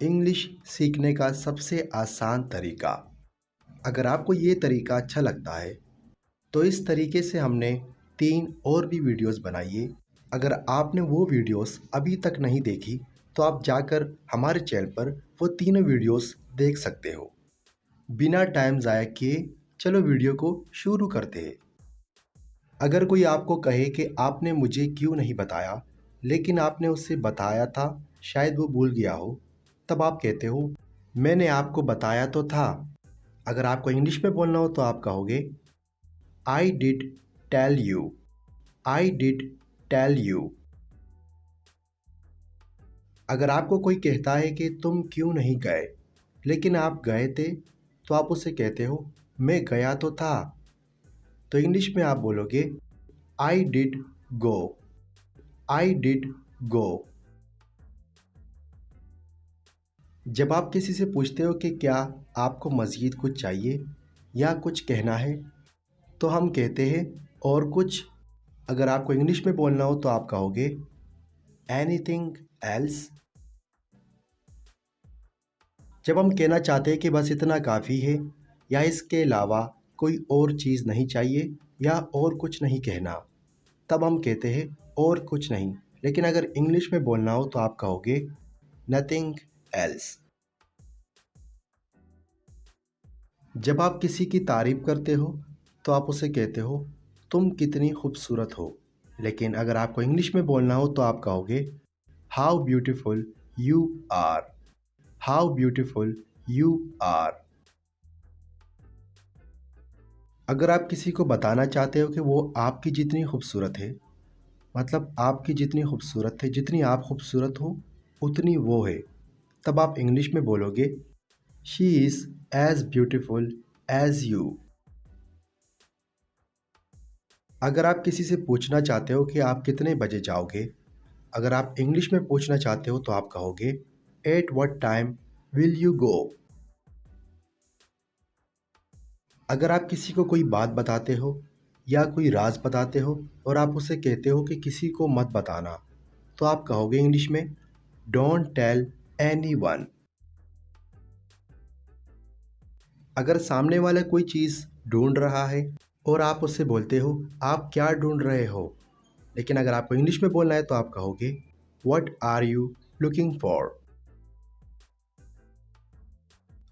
English सीखने का सबसे आसान तरीका। अगर आपको ये तरीका अच्छा लगता है तो इस तरीके से हमने 3 और भी वीडियोस बनाई है। अगर आपने वो वीडियोस अभी तक नहीं देखी तो आप जाकर हमारे चैनल पर वो तीनों वीडियोस देख सकते हो। बिना टाइम ज़ाया किए चलो वीडियो को शुरू करते हैं। अगर कोई आपको कहे कि आपने मुझे क्यों नहीं बताया, लेकिन आपने उसे बताया था, शायद वो भूल गया हो, तब आप कहते हो मैंने आपको बताया तो था। अगर आपको इंग्लिश में बोलना हो तो आप कहोगे I did tell you. I did tell you. अगर आपको कोई कहता है कि तुम क्यों नहीं गए, लेकिन आप गए थे, तो आप उसे कहते हो मैं गया तो था। तो इंग्लिश में आप बोलोगे I did go. I did go. जब आप किसी से पूछते हो कि क्या आपको मज़ीद कुछ चाहिए या कुछ कहना है, तो हम कहते हैं और कुछ। अगर आपको इंग्लिश में बोलना हो तो आप कहोगे एनीथिंग एल्स। जब हम कहना चाहते हैं कि बस इतना काफ़ी है या इसके अलावा कोई और चीज़ नहीं चाहिए या और कुछ नहीं कहना, तब हम कहते हैं और कुछ नहीं। लेकिन अगर इंग्लिश में बोलना हो तो आप कहोगे नथिंग एल्स। जब आप किसी की तारीफ़ करते हो तो आप उसे कहते हो तुम कितनी खूबसूरत हो। लेकिन अगर आपको इंग्लिश में बोलना हो तो आप कहोगे how beautiful you are. How beautiful you are. अगर आप किसी को बताना चाहते हो कि वो आपकी जितनी खूबसूरत है, मतलब आपकी जितनी खूबसूरत है, जितनी आप खूबसूरत हो उतनी वो है, तब आप इंग्लिश में बोलोगे she is as beautiful as you. अगर आप किसी से पूछना चाहते हो कि आप कितने बजे जाओगे, अगर आप इंग्लिश में पूछना चाहते हो तो आप कहोगे at what time will you go. अगर आप किसी को कोई बात बताते हो या कोई राज बताते हो और आप उसे कहते हो कि किसी को मत बताना, तो आप कहोगे इंग्लिश में डोंट टेल एनीवन। अगर सामने वाला कोई चीज़ ढूंढ रहा है और आप उससे बोलते हो आप क्या ढूंढ रहे हो, लेकिन अगर आपको इंग्लिश में बोलना है तो आप कहोगे what are you looking for.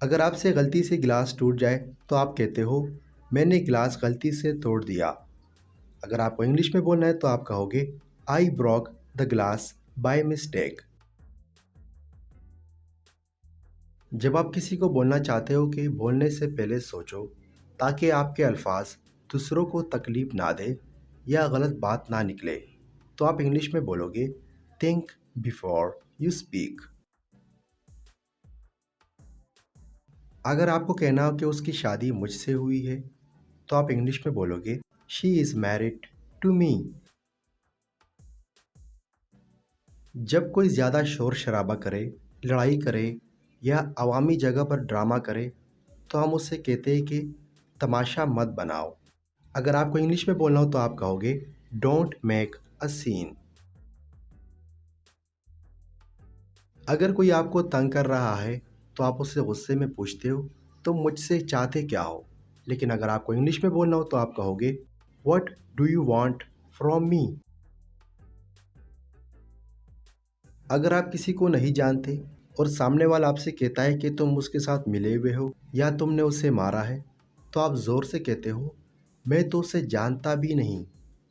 अगर आपसे गलती से गिलास टूट जाए तो आप कहते हो मैंने गिलास गलती से तोड़ दिया। अगर आपको इंग्लिश में बोलना है तो आप कहोगे I broke the glass by mistake. जब आप किसी को बोलना चाहते हो कि बोलने से पहले सोचो, ताकि आपके अल्फाज दूसरों को तकलीफ ना दे या गलत बात ना निकले, तो आप इंग्लिश में बोलोगे थिंक बिफोर यू स्पीक। अगर आपको कहना हो कि उसकी शादी मुझसे हुई है, तो आप इंग्लिश में बोलोगे she is married to me. जब कोई ज़्यादा शोर शराबा करे, लड़ाई करे या अवामी जगह पर ड्रामा करे, तो हम उससे कहते हैं कि तमाशा मत बनाओ। अगर आपको इंग्लिश में बोलना हो तो आप कहोगे डोंट मेक अ सीन। अगर कोई आपको तंग कर रहा है तो आप उससे गुस्से में पूछते हो तुम मुझसे चाहते क्या हो, लेकिन अगर आपको इंग्लिश में बोलना हो तो आप कहोगे what do you want from me. अगर आप किसी को नहीं जानते और सामने वाला आपसे कहता है कि तुम उसके साथ मिले हुए हो या तुमने उसे मारा है, तो आप ज़ोर से कहते हो मैं तो उसे जानता भी नहीं।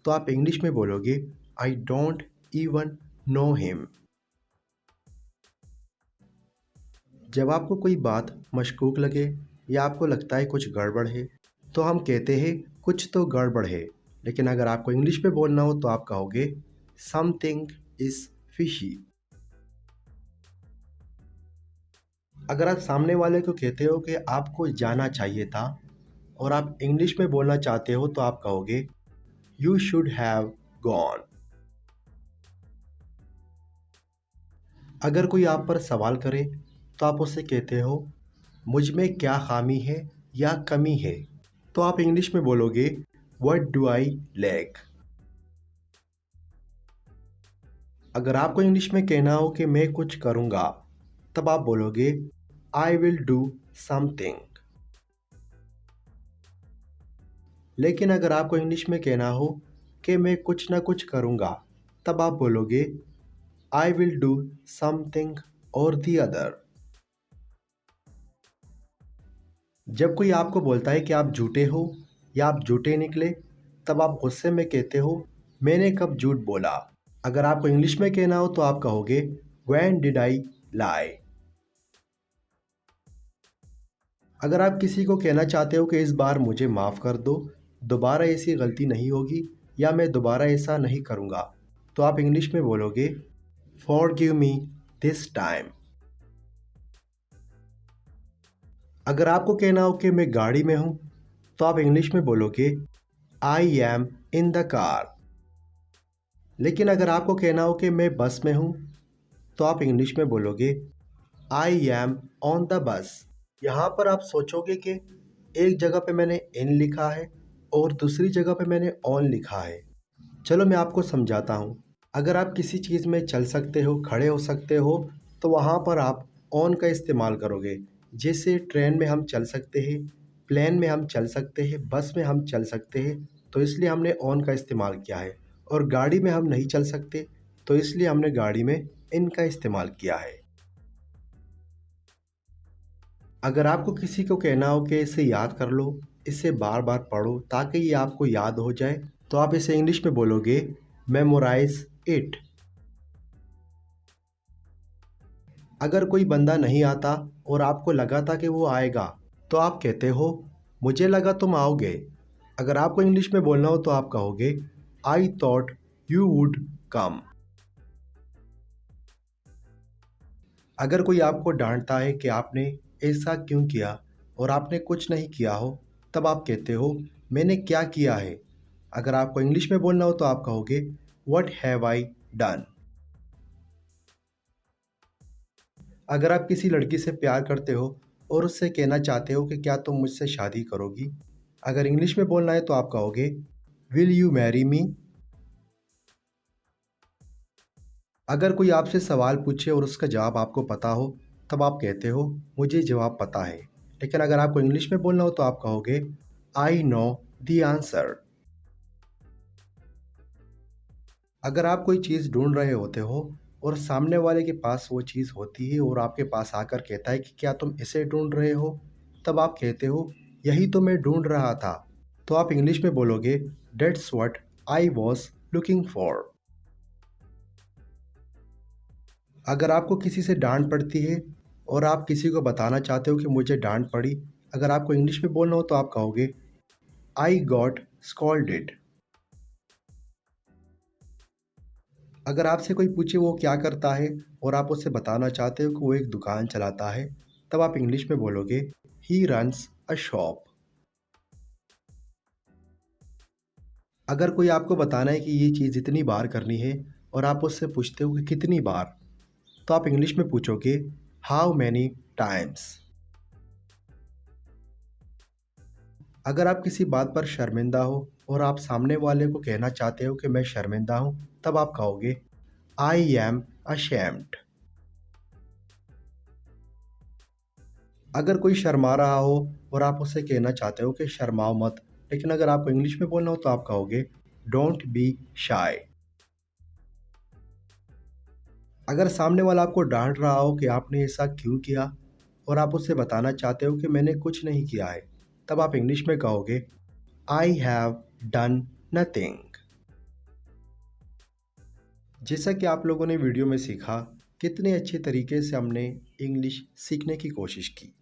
तो आप इंग्लिश में बोलोगे I don't even know him. जब आपको कोई बात मशकूक लगे या आपको लगता है कुछ गड़बड़ है, तो हम कहते हैं कुछ तो गड़बड़ है। लेकिन अगर आपको इंग्लिश में बोलना हो तो आप कहोगे समथिंग इज़ फिशी। अगर आप सामने वाले को कहते हो कि आपको जाना चाहिए था और आप इंग्लिश में बोलना चाहते हो तो आप कहोगे यू शुड हैव गॉन। अगर कोई आप पर सवाल करे तो आप उससे कहते हो मुझ में क्या खामी है या कमी है, तो आप इंग्लिश में बोलोगे व्हाट डू आई लैक। अगर आपको इंग्लिश में कहना हो कि मैं कुछ करूँगा, तब आप बोलोगे आई विल डू समथिंग। लेकिन अगर आपको इंग्लिश में कहना हो कि मैं कुछ ना कुछ करूँगा, तब आप बोलोगे आई विल डू समथिंग और दी अदर। जब कोई आपको बोलता है कि आप झूठे हो या आप झूठे निकले, तब आप गुस्से में कहते हो मैंने कब झूठ बोला। अगर आपको इंग्लिश में कहना हो तो आप कहोगे व्हेन डिड आई लाई। अगर आप किसी को कहना चाहते हो कि इस बार मुझे माफ़ कर दो, दोबारा ऐसी गलती नहीं होगी या मैं दोबारा ऐसा नहीं करूँगा, तो आप इंग्लिश में बोलोगे फॉरगिव मी दिस टाइम। अगर आपको कहना हो कि मैं गाड़ी में हूँ, तो आप इंग्लिश में बोलोगे I am in the car. लेकिन अगर आपको कहना हो कि मैं बस में हूँ, तो आप इंग्लिश में बोलोगे I am on the bus. यहाँ पर आप सोचोगे कि एक जगह पे मैंने इन लिखा है और दूसरी जगह पे मैंने ऑन लिखा है। चलो मैं आपको समझाता हूँ। अगर आप किसी चीज़ में चल सकते हो, खड़े हो सकते हो, तो वहाँ पर आप ऑन का इस्तेमाल करोगे। जैसे ट्रेन में हम चल सकते हैं, प्लेन में हम चल सकते हैं, बस में हम चल सकते हैं, तो इसलिए हमने ऑन का इस्तेमाल किया है। और गाड़ी में हम नहीं चल सकते, तो इसलिए हमने गाड़ी में इन का इस्तेमाल किया है। अगर आपको किसी को कहना हो कि इसे याद कर लो, इसे बार बार पढ़ो ताकि ये आपको याद हो जाए, तो आप इसे इंग्लिश में बोलोगे मेमोराइज इट। अगर कोई बंदा नहीं आता और आपको लगा था कि वो आएगा, तो आप कहते हो मुझे लगा तुम आओगे। अगर आपको इंग्लिश में बोलना हो तो आप कहोगे I thought you would come. अगर कोई आपको डांटता है कि आपने ऐसा क्यों किया और आपने कुछ नहीं किया हो, तब आप कहते हो मैंने क्या किया है। अगर आपको इंग्लिश में बोलना हो तो आप कहोगे व्हाट हैव आई डन। अगर आप किसी लड़की से प्यार करते हो और उससे कहना चाहते हो कि क्या तुम मुझसे शादी करोगी, अगर इंग्लिश में बोलना है तो आप कहोगे विल यू मैरी मी। अगर कोई आपसे सवाल पूछे और उसका जवाब आपको पता हो, तब आप कहते हो मुझे जवाब पता है। लेकिन अगर आपको इंग्लिश में बोलना हो तो आप कहोगे आई नो द आंसर। अगर आप कोई चीज़ ढूंढ रहे होते हो और सामने वाले के पास वो चीज़ होती है और आपके पास आकर कहता है कि क्या तुम इसे ढूंढ रहे हो, तब आप कहते हो यही तो मैं ढूंढ रहा था। तो आप इंग्लिश में बोलोगे that's what I was looking for. अगर आपको किसी से डांट पड़ती है और आप किसी को बताना चाहते हो कि मुझे डांट पड़ी, अगर आपको इंग्लिश में बोलना हो तो आप कहोगे आई गॉट स्कॉल्डेड। अगर आपसे कोई पूछे वो क्या करता है और आप उससे बताना चाहते हो कि वो एक दुकान चलाता है, तब आप इंग्लिश में बोलोगे ही रन्स अ शॉप। अगर कोई आपको बताना है कि ये चीज़ इतनी बार करनी है और आप उससे पूछते हो कि कितनी बार, तो आप इंग्लिश में पूछोगे हाउ मैनी टाइम्स। अगर आप किसी बात पर शर्मिंदा हो और आप सामने वाले को कहना चाहते हो कि मैं शर्मिंदा हूँ, तब आप कहोगे आई एम अशेम्ड। अगर कोई शर्मा रहा हो और आप उससे कहना चाहते हो कि शर्माओ मत, लेकिन अगर आपको इंग्लिश में बोलना हो तो आप कहोगे डोंट बी शाय। अगर सामने वाला आपको डांट रहा हो कि आपने ऐसा क्यों किया और आप उससे बताना चाहते हो कि मैंने कुछ नहीं किया है, तब आप इंग्लिश में कहोगे आई हैव डन नथिंग। जैसा कि आप लोगों ने वीडियो में सीखा, कितने अच्छे तरीके से हमने इंग्लिश सीखने की कोशिश की।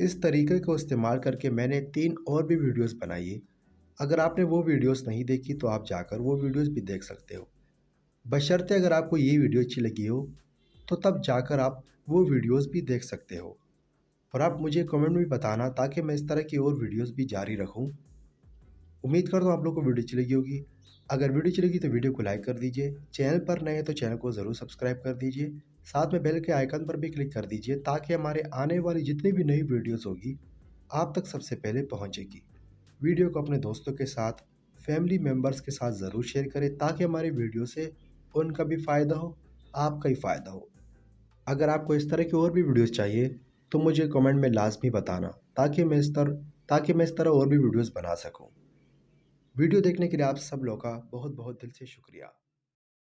इस तरीके को इस्तेमाल करके मैंने 3 और भी वीडियोस बनाई है। अगर आपने वो वीडियोस नहीं देखी तो आप जाकर वो वीडियोस भी देख सकते हो। बशर्ते अगर आपको ये वीडियो अच्छी लगी हो, तो तब जाकर आप वो वीडियोस भी देख सकते हो। और आप मुझे कमेंट में भी बताना ताकि मैं इस तरह की और वीडियोस भी जारी रखूँ। उम्मीद करता हूँ आप लोगों को वीडियो अच्छी लगी होगी। अगर वीडियो अच्छी लगी तो वीडियो को लाइक कर दीजिए। चैनल पर नए हैं तो चैनल को ज़रूर सब्सक्राइब कर दीजिए। साथ में बेल के आइकन पर भी क्लिक कर दीजिए ताकि हमारे आने वाली जितनी भी नई वीडियोस होगी आप तक सबसे पहले पहुंचेगी। वीडियो को अपने दोस्तों के साथ, फैमिली मेम्बर्स के साथ ज़रूर शेयर करें ताकि हमारी वीडियो से उनका भी फ़ायदा हो, आपका ही फ़ायदा हो। अगर आपको इस तरह की और भी वीडियोस चाहिए तो मुझे कमेंट में लाजमी बताना, ताकि मैं इस तरह और भी वीडियोस बना सकूं। वीडियो देखने के लिए आप सब लोग का बहुत बहुत दिल से शुक्रिया।